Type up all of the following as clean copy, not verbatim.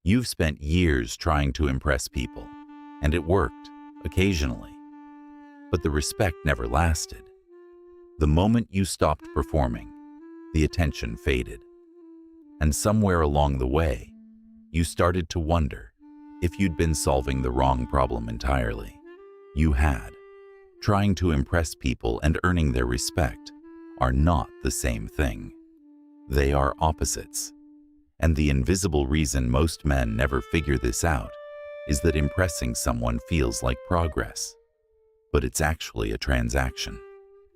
You've spent years trying to impress people, and it worked, occasionally. But the respect never lasted. The moment you stopped performing, the attention faded. And somewhere along the way, you started to wonder if you'd been solving the wrong problem entirely. You had. Trying to impress people and earning their respect are not the same thing. They are opposites. And the invisible reason most men never figure this out is that impressing someone feels like progress. But it's actually a transaction.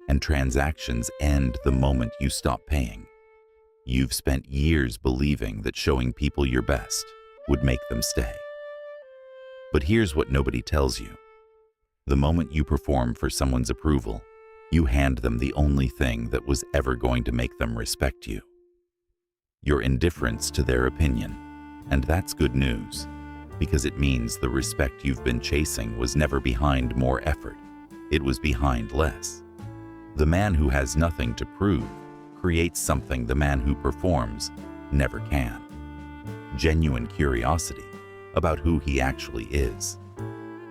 And transactions end the moment you stop paying. You've spent years believing that showing people your best would make them stay. But here's what nobody tells you. The moment you perform for someone's approval, you hand them the only thing that was ever going to make them respect you. Your indifference to their opinion. And that's good news, because it means the respect you've been chasing was never behind more effort. It was behind less. The man who has nothing to prove creates something the man who performs never can. Genuine curiosity about who he actually is.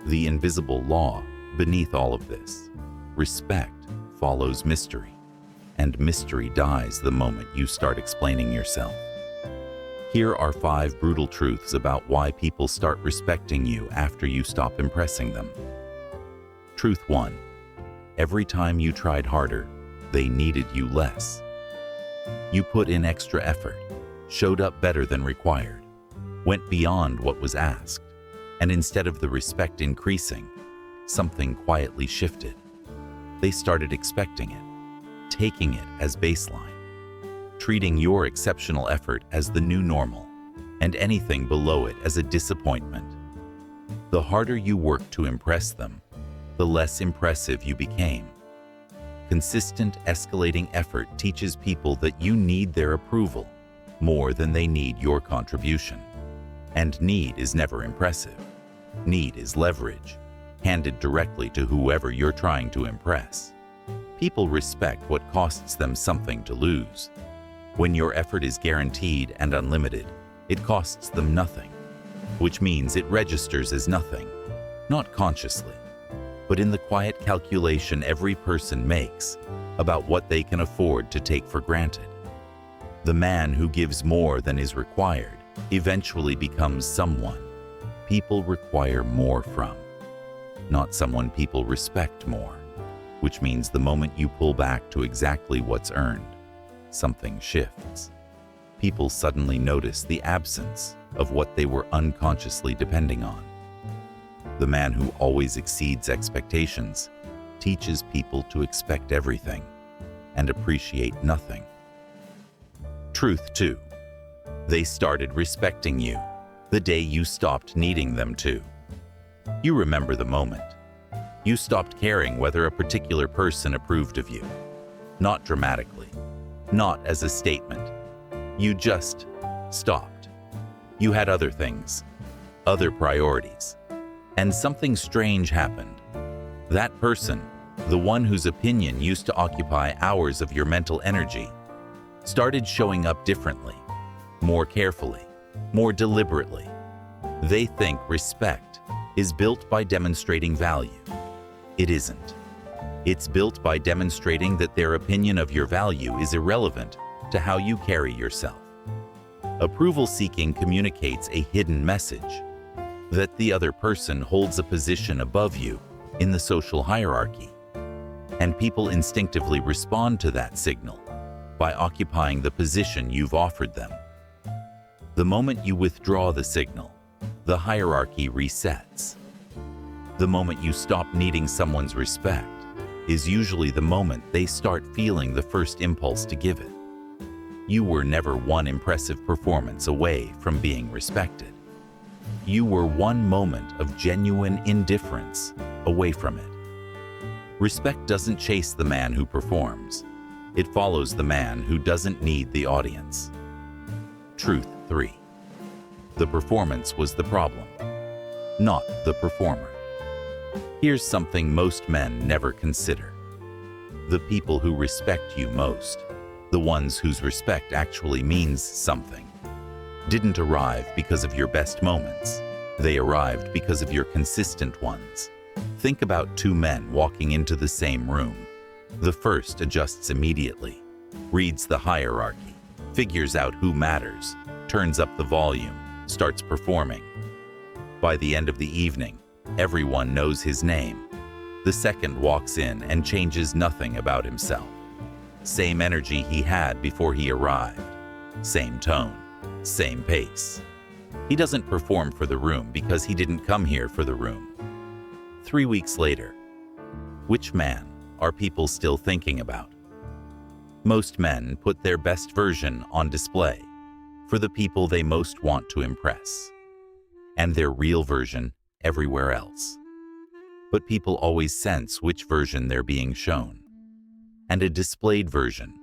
The invisible law beneath all of this. Respect follows mystery, and mystery dies the moment you start explaining yourself. Here are 5 brutal truths about why people start respecting you after you stop impressing them. Truth 1. Every time you tried harder, they needed you less. You put in extra effort, showed up better than required, went beyond what was asked, and instead of the respect increasing, something quietly shifted. They started expecting it, taking it as baseline, treating your exceptional effort as the new normal, and anything below it as a disappointment. The harder you worked to impress them, the less impressive you became. Consistent, escalating effort teaches people that you need their approval more than they need your contribution. And need is never impressive. Need is leverage, handed directly to whoever you're trying to impress. People respect what costs them something to lose. When your effort is guaranteed and unlimited, it costs them nothing, which means it registers as nothing, not consciously, but in the quiet calculation every person makes about what they can afford to take for granted. The man who gives more than is required eventually becomes someone people require more from, not someone people respect more, which means the moment you pull back to exactly what's earned, something shifts. People suddenly notice the absence of what they were unconsciously depending on. The man who always exceeds expectations teaches people to expect everything and appreciate nothing. Truth 2. They started respecting you the day you stopped needing them to. You remember the moment. You stopped caring whether a particular person approved of you. Not dramatically, not as a statement. You just stopped. You had other things, other priorities. And something strange happened. That person, the one whose opinion used to occupy hours of your mental energy, started showing up differently, more carefully, more deliberately. They think respect is built by demonstrating value. It isn't. It's built by demonstrating that their opinion of your value is irrelevant to how you carry yourself. Approval seeking communicates a hidden message that the other person holds a position above you in the social hierarchy, and people instinctively respond to that signal by occupying the position you've offered them. The moment you withdraw the signal, the hierarchy resets. The moment you stop needing someone's respect is usually the moment they start feeling the first impulse to give it. You were never one impressive performance away from being respected. You were one moment of genuine indifference away from it. Respect doesn't chase the man who performs. It follows the man who doesn't need the audience. Truth 3. The performance was the problem, not the performer. Here's something most men never consider. The people who respect you most, the ones whose respect actually means something, didn't arrive because of your best moments. They arrived because of your consistent ones. Think about two men walking into the same room. The first adjusts immediately, reads the hierarchy, figures out who matters, turns up the volume, starts performing. By the end of the evening, everyone knows his name. The second walks in and changes nothing about himself. Same energy he had before he arrived. Same tone, same pace. He doesn't perform for the room because he didn't come here for the room. 3 weeks later, which man are people still thinking about? Most men put their best version on display for the people they most want to impress, and their real version everywhere else. But people always sense which version they're being shown. And a displayed version,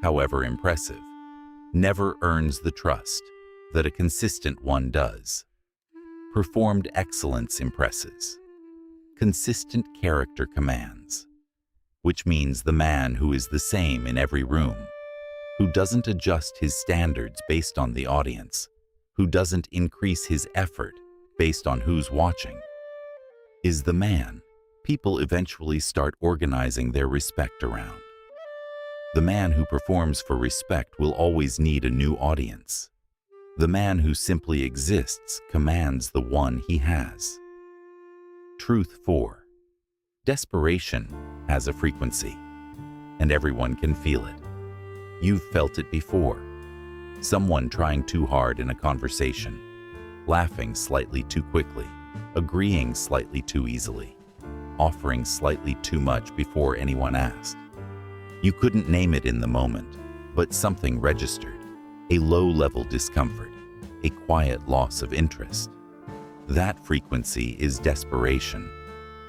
however impressive, never earns the trust that a consistent one does. Performed excellence impresses. Consistent character commands, which means the man who is the same in every room, who doesn't adjust his standards based on the audience, who doesn't increase his effort based on who's watching, is the man people eventually start organizing their respect around. The man who performs for respect will always need a new audience. The man who simply exists commands the one he has. Truth 4. Desperation has a frequency, and everyone can feel it. You've felt it before. Someone trying too hard in a conversation, laughing slightly too quickly, agreeing slightly too easily, offering slightly too much before anyone asked. You couldn't name it in the moment, but something registered, a low-level discomfort, a quiet loss of interest. That frequency is desperation,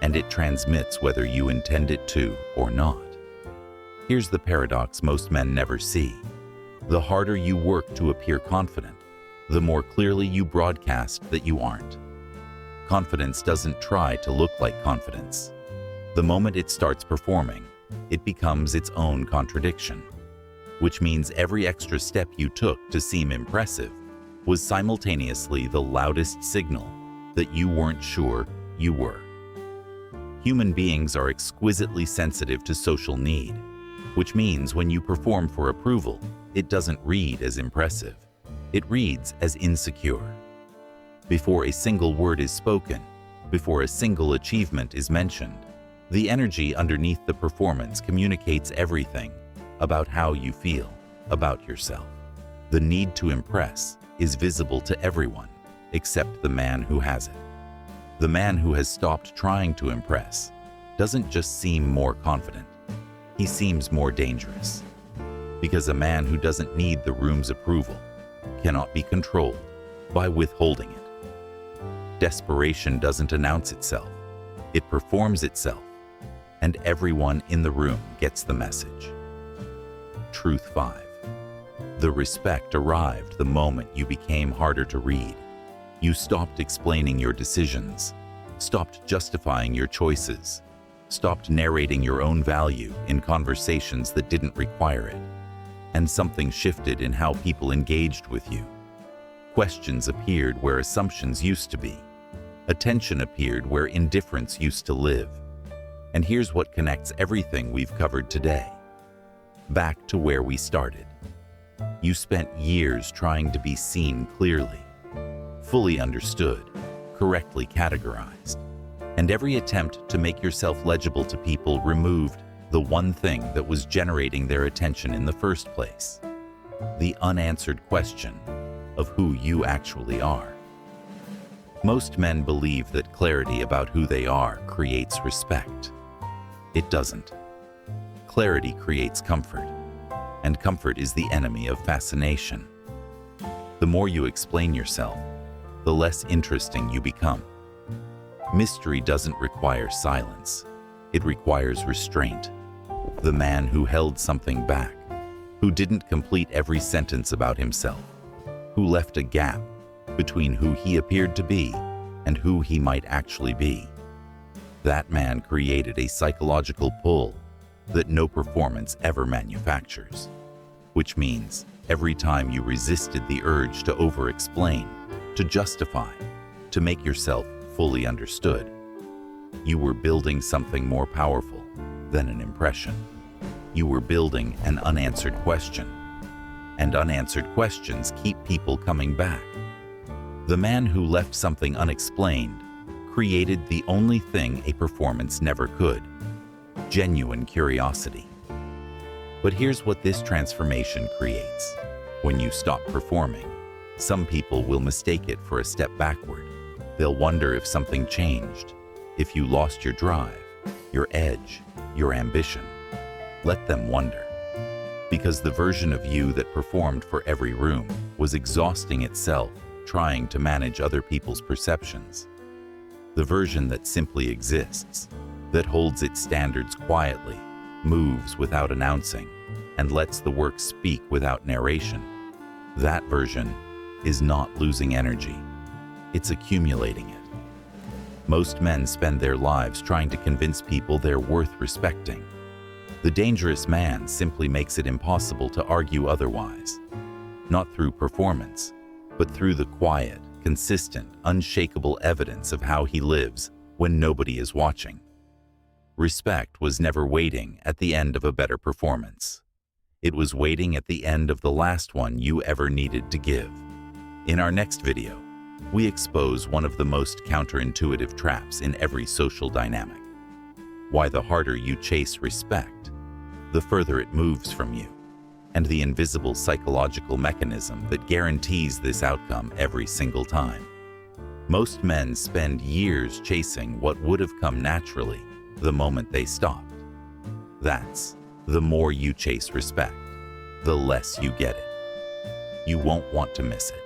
and it transmits whether you intend it to or not. Here's the paradox most men never see. The harder you work to appear confident, the more clearly you broadcast that you aren't. Confidence doesn't try to look like confidence. The moment it starts performing, it becomes its own contradiction, which means every extra step you took to seem impressive was simultaneously the loudest signal that you weren't sure you were. Human beings are exquisitely sensitive to social need, which means when you perform for approval, it doesn't read as impressive. It reads as insecure. Before a single word is spoken, before a single achievement is mentioned, the energy underneath the performance communicates everything about how you feel about yourself. The need to impress is visible to everyone except the man who has it. The man who has stopped trying to impress doesn't just seem more confident, he seems more dangerous. Because a man who doesn't need the room's approval cannot be controlled by withholding it. Desperation doesn't announce itself, it performs itself, and everyone in the room gets the message. Truth 5. The respect arrived the moment you became harder to read. You stopped explaining your decisions, stopped justifying your choices, stopped narrating your own value in conversations that didn't require it, and something shifted in how people engaged with you. Questions appeared where assumptions used to be. Attention appeared where indifference used to live. And here's what connects everything we've covered today. Back to where we started. You spent years trying to be seen clearly, fully understood, correctly categorized, and every attempt to make yourself legible to people removed the one thing that was generating their attention in the first place: the unanswered question of who you actually are. Most men believe that clarity about who they are creates respect. It doesn't. Clarity creates comfort, and comfort is the enemy of fascination. The more you explain yourself, the less interesting you become. Mystery doesn't require silence. It requires restraint. The man who held something back, who didn't complete every sentence about himself, who left a gap between who he appeared to be and who he might actually be. That man created a psychological pull that no performance ever manufactures, which means every time you resisted the urge to over-explain, to justify, to make yourself fully understood, you were building something more powerful than an impression. You were building an unanswered question. And unanswered questions keep people coming back. The man who left something unexplained created the only thing a performance never could: genuine curiosity. But here's what this transformation creates. When you stop performing, some people will mistake it for a step backward. They'll wonder if something changed, if you lost your drive, your edge, your ambition. Let them wonder. Because the version of you that performed for every room was exhausting itself trying to manage other people's perceptions. The version that simply exists, that holds its standards quietly, moves without announcing, and lets the work speak without narration. That version is not losing energy. It's accumulating it. Most men spend their lives trying to convince people they're worth respecting. The dangerous man simply makes it impossible to argue otherwise, not through performance, but through the quiet, consistent, unshakable evidence of how he lives when nobody is watching. Respect was never waiting at the end of a better performance. It was waiting at the end of the last one you ever needed to give. In our next video, we expose one of the most counterintuitive traps in every social dynamic: why the harder you chase respect, the further it moves from you, and the invisible psychological mechanism that guarantees this outcome every single time. Most men spend years chasing what would have come naturally the moment they stopped. That's the more you chase respect, the less you get it. You won't want to miss it.